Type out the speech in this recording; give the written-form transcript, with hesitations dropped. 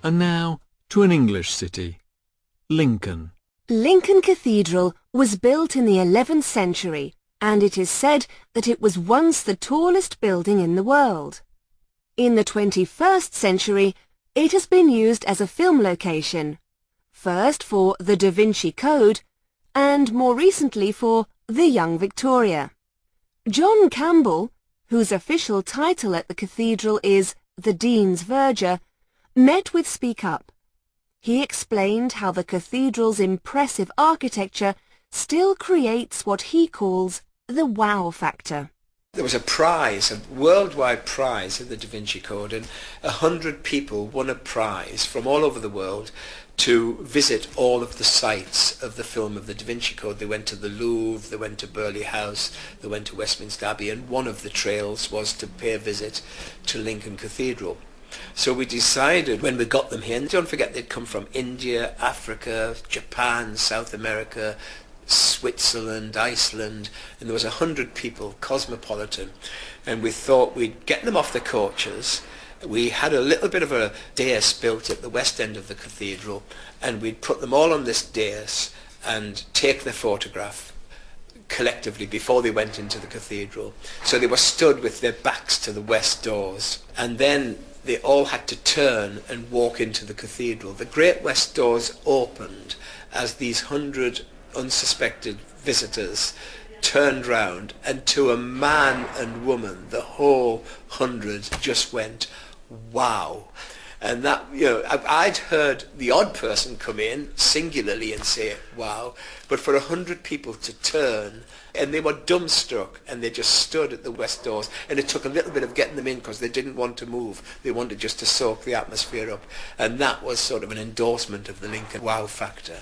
And now to an English city, Lincoln. Lincoln Cathedral was built in the 11th century, and it is said that it was once the tallest building in the world. In the 21st century, it has been used as a film location, first for the Da Vinci Code, and more recently for The Young Victoria. John Campbell, whose official title at the cathedral is the Dean's Verger, met with Speak Up. He explained how the cathedral's impressive architecture still creates what he calls the wow factor. There was a prize, a worldwide prize of the Da Vinci Code, and 100 people won a prize from all over the world to visit all of the sites of the film of the Da Vinci Code. They went to the Louvre, they went to Burghley House, they went to Westminster Abbey, and one of the trails was to pay a visit to Lincoln Cathedral. So we decided when we got them here, and don't forget they'd come from India, Africa, Japan, South America, Switzerland, Iceland, and there was 100 people, cosmopolitan, and we thought we'd get them off the coaches. We had a little bit of a dais built at the west end of the cathedral, and we'd put them all on this dais and take their photograph collectively before they went into the cathedral. So they were stood with their backs to the west doors, and then they all had to turn and walk into the cathedral. The great west doors opened as these 100 unsuspected visitors turned round, and to a man and woman, the whole 100 just went, wow. And that, I'd heard the odd person come in singularly and say, wow, but for 100 people to turn, and they were dumbstruck, and they just stood at the west doors, and it took a little bit of getting them in because they didn't want to move. They wanted just to soak the atmosphere up, and that was sort of an endorsement of the Lincoln wow factor.